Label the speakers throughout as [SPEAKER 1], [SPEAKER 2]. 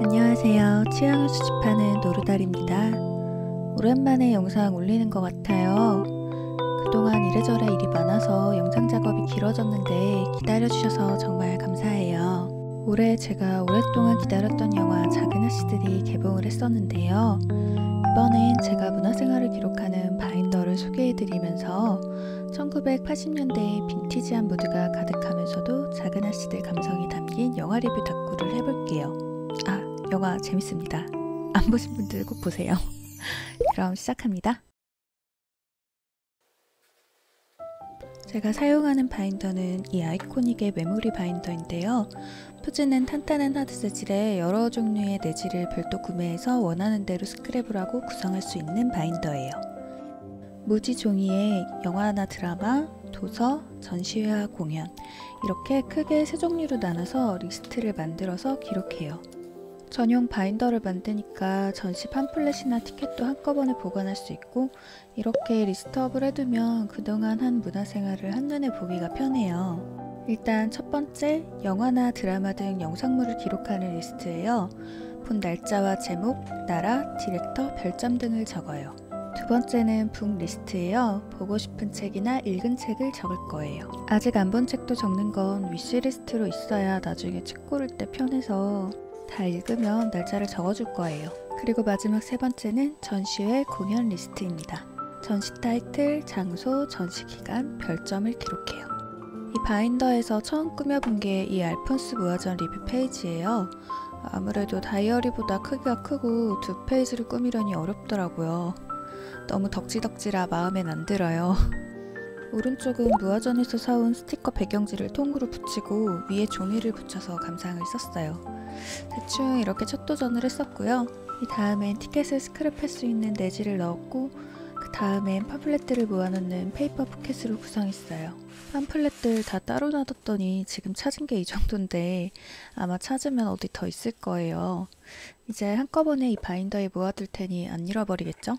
[SPEAKER 1] 안녕하세요. 취향을 수집하는 노루달입니다. 오랜만에 영상 올리는 것 같아요. 그동안 이래저래 일이 많아서 영상 작업이 길어졌는데 기다려주셔서 정말 감사해요. 올해 제가 오랫동안 기다렸던 영화 작은 아씨들이 개봉을 했었는데요. 이번엔 제가 문화생활을 기록하는 바인더를 소개해드리면서 1980년대의 빈티지한 무드가 가득하면서도 작은 아씨들 감성이 담긴 영화 리뷰 다꾸를 해볼게요. 영화 재밌습니다. 안 보신 분들 꼭 보세요. 그럼 시작합니다. 제가 사용하는 바인더는 이 아이코닉의 메모리 바인더인데요. 표지는 탄탄한 하드 재질에 여러 종류의 내지를 별도 구매해서 원하는 대로 스크랩을 하고 구성할 수 있는 바인더예요. 무지 종이에 영화나 드라마, 도서, 전시회와 공연 이렇게 크게 세 종류로 나눠서 리스트를 만들어서 기록해요. 전용 바인더를 만드니까 전시 팜플렛이나 티켓도 한꺼번에 보관할 수 있고 이렇게 리스트업을 해두면 그동안 한 문화생활을 한눈에 보기가 편해요. 일단 첫 번째, 영화나 드라마 등 영상물을 기록하는 리스트예요. 본 날짜와 제목, 나라, 디렉터, 별점 등을 적어요. 두 번째는 북 리스트예요. 보고 싶은 책이나 읽은 책을 적을 거예요. 아직 안 본 책도 적는 건 위시리스트로 있어야 나중에 책 고를 때 편해서 다 읽으면 날짜를 적어줄 거예요. 그리고 마지막 세 번째는 전시회 공연 리스트입니다. 전시 타이틀, 장소, 전시 기간, 별점을 기록해요. 이 바인더에서 처음 꾸며본 게 이 알폰스 무화전 리뷰 페이지예요. 아무래도 다이어리보다 크기가 크고 두 페이지를 꾸미려니 어렵더라고요. 너무 덕지덕지라 마음엔 안 들어요. 오른쪽은 무화전에서 사온 스티커 배경지를 통으로 붙이고 위에 종이를 붙여서 감상을 썼어요. 대충 이렇게 첫 도전을 했었고요. 이 다음엔 티켓을 스크랩할 수 있는 내지를 넣었고 그 다음엔 팜플렛들을 모아놓는 페이퍼 포켓으로 구성했어요. 팜플렛들 다 따로 놔뒀더니 지금 찾은 게 이 정도인데 아마 찾으면 어디 더 있을 거예요. 이제 한꺼번에 이 바인더에 모아둘 테니 안 잃어버리겠죠?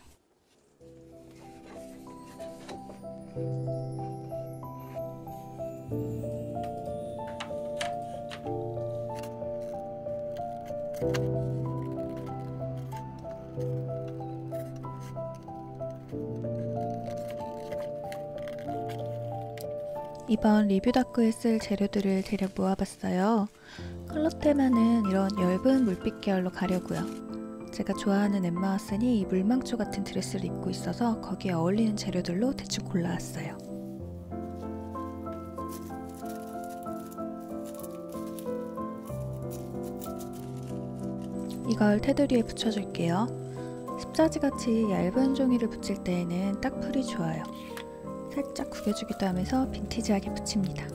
[SPEAKER 1] 이번 리뷰 다꾸에 쓸 재료들을 대략 모아봤어요. 컬러 테마는 이런 엷은 물빛 계열로 가려고요. 제가 좋아하는 엠마 왓슨이 이 물망초 같은 드레스를 입고 있어서 거기에 어울리는 재료들로 대충 골라왔어요. 이걸 테두리에 붙여줄게요. 십자지같이 얇은 종이를 붙일 때에는 딱 풀이 좋아요. 살짝 구겨주기도 하면서 빈티지하게 붙입니다.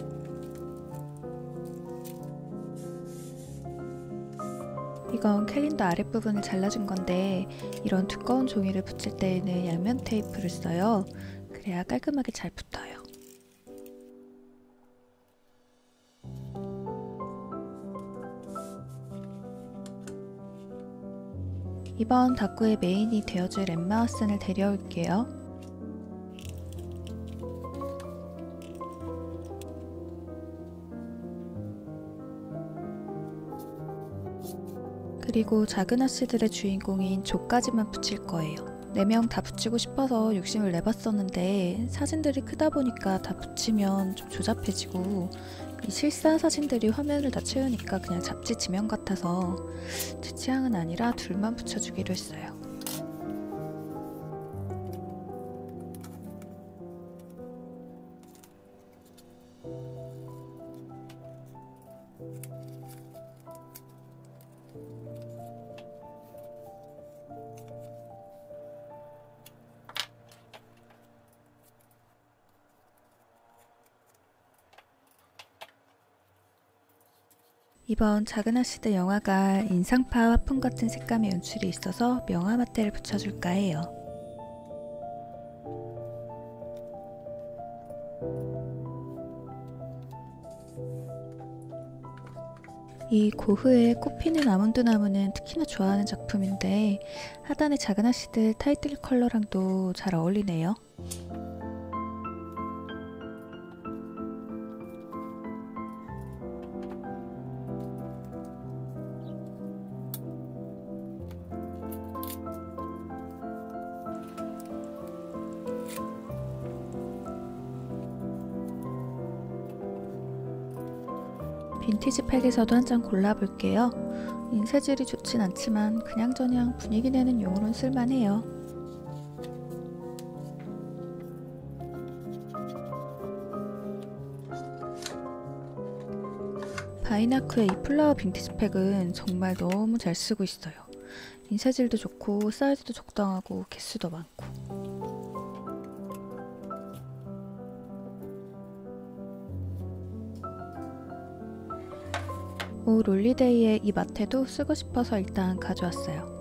[SPEAKER 1] 이건 캘린더 아랫부분을 잘라준 건데 이런 두꺼운 종이를 붙일 때에는 양면 테이프를 써요. 그래야 깔끔하게 잘 붙어요. 이번 다꾸의 메인이 되어줄 엠마 왓슨을 데려올게요. 그리고 작은 아씨들의 주인공인 조까지만 붙일 거예요. 4명 다 붙이고 싶어서 욕심을 내봤었는데 사진들이 크다 보니까 다 붙이면 좀 조잡해지고 이 실사 사진들이 화면을 다 채우니까 그냥 잡지 지면 같아서 제 취향은 아니라 둘만 붙여주기로 했어요. 이번 작은 아씨들 영화가 인상파 화풍 같은 색감의 연출이 있어서 명화 맞대를 붙여줄까 해요. 이 고흐의 꽃피는 아몬드 나무는 특히나 좋아하는 작품인데 하단의 작은 아씨들 타이틀 컬러랑도 잘 어울리네요. 빈티지 팩에서도 한 장 골라볼게요. 인쇄질이 좋진 않지만 그냥저냥 분위기 내는 용으로는 쓸만해요. 바이나쿠의 이 플라워 빈티지 팩은 정말 너무 잘 쓰고 있어요. 인쇄질도 좋고 사이즈도 적당하고 개수도 많고. 올 롤리데이에 이 마테도 쓰고 싶어서 일단 가져왔어요.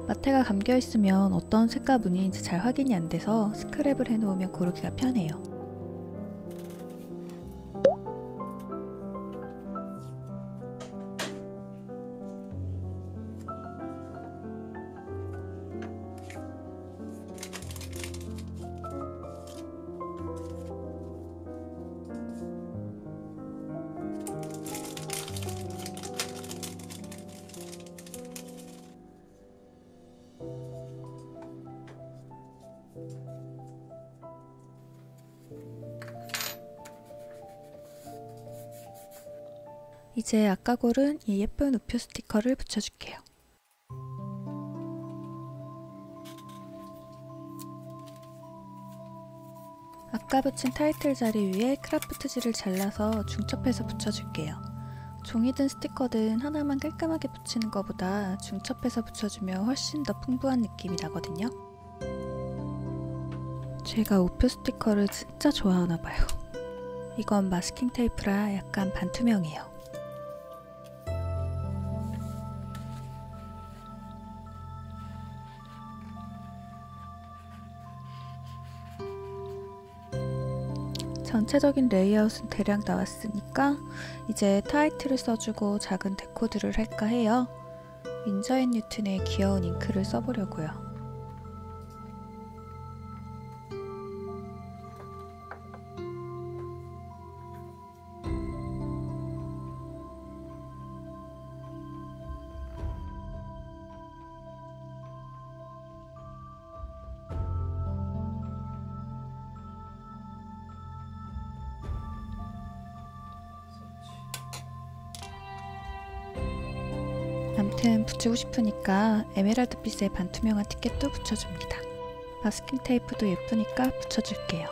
[SPEAKER 1] 마테가 감겨있으면 어떤 색과 무늬인지 잘 확인이 안 돼서 스크랩을 해놓으면 고르기가 편해요. 이제 아까 고른 이 예쁜 우표 스티커를 붙여줄게요. 아까 붙인 타이틀 자리 위에 크라프트지를 잘라서 중첩해서 붙여줄게요. 종이든 스티커든 하나만 깔끔하게 붙이는 것보다 중첩해서 붙여주면 훨씬 더 풍부한 느낌이 나거든요. 제가 우표 스티커를 진짜 좋아하나봐요. 이건 마스킹 테이프라 약간 반투명해요. 전체적인 레이아웃은 대략 나왔으니까 이제 타이틀을 써주고 작은 데코들을 할까 해요. 윈저 앤 뉴튼의 귀여운 잉크를 써보려고요. 암튼 붙이고 싶으니까 에메랄드빛의 반투명한 티켓도 붙여줍니다. 마스킹 테이프도 예쁘니까 붙여줄게요.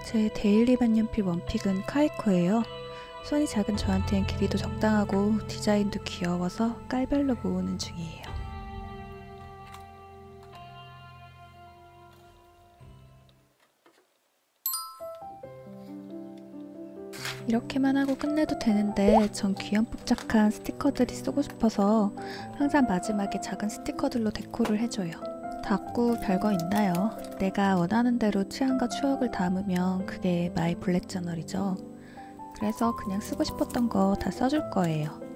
[SPEAKER 1] 제 데일리 만년필 원픽은 카이코예요. 손이 작은 저한테는 길이도 적당하고 디자인도 귀여워서 깔별로 모으는 중이에요. 이렇게만 하고 끝내도 되는데 전 귀염뽀짝한 스티커들이 쓰고 싶어서 항상 마지막에 작은 스티커들로 데코를 해줘요. 닫고 별거 있나요? 내가 원하는 대로 취향과 추억을 담으면 그게 마이 블랙 저널이죠. 그래서 그냥 쓰고 싶었던 거 다 써줄 거예요.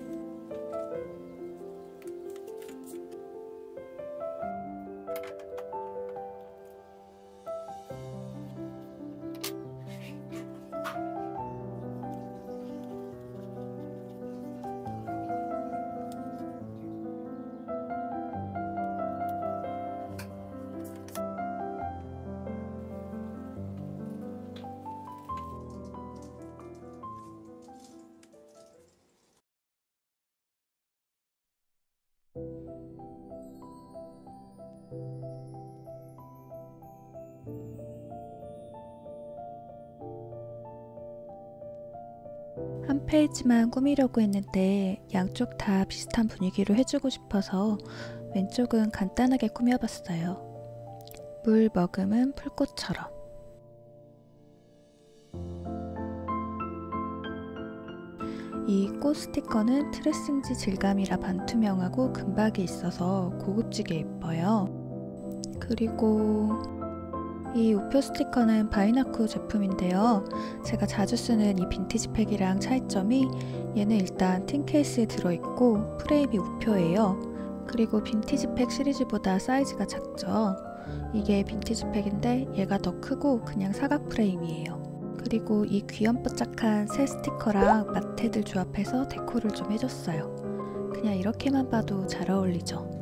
[SPEAKER 1] 한 페이지만 꾸미려고 했는데 양쪽 다 비슷한 분위기로 해주고 싶어서 왼쪽은 간단하게 꾸며봤어요. 물 머금은 풀꽃처럼. 이 꽃 스티커는 트레싱지 질감이라 반투명하고 금박이 있어서 고급지게 예뻐요. 그리고 이 우표 스티커는 바이나쿠 제품인데요. 제가 자주 쓰는 이 빈티지 팩이랑 차이점이 얘는 일단 틴 케이스에 들어있고 프레임이 우표예요. 그리고 빈티지 팩 시리즈보다 사이즈가 작죠. 이게 빈티지 팩인데 얘가 더 크고 그냥 사각 프레임이에요. 그리고 이 귀염뽀짝한 새 스티커랑 마테들 조합해서 데코를 좀 해줬어요. 그냥 이렇게만 봐도 잘 어울리죠.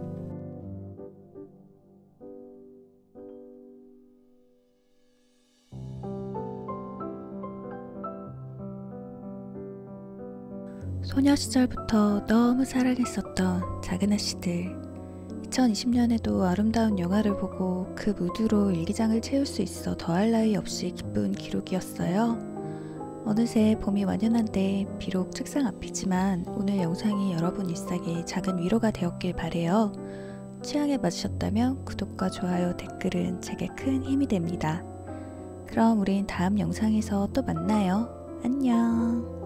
[SPEAKER 1] 소녀 시절부터 너무 사랑했었던 작은 아씨들. 2020년에도 아름다운 영화를 보고 그 무드로 일기장을 채울 수 있어 더할 나위 없이 기쁜 기록이었어요. 어느새 봄이 완연한데 비록 책상 앞이지만 오늘 영상이 여러분 일상에 작은 위로가 되었길 바래요. 취향에 맞으셨다면 구독과 좋아요, 댓글은 제게 큰 힘이 됩니다. 그럼 우린 다음 영상에서 또 만나요. 안녕.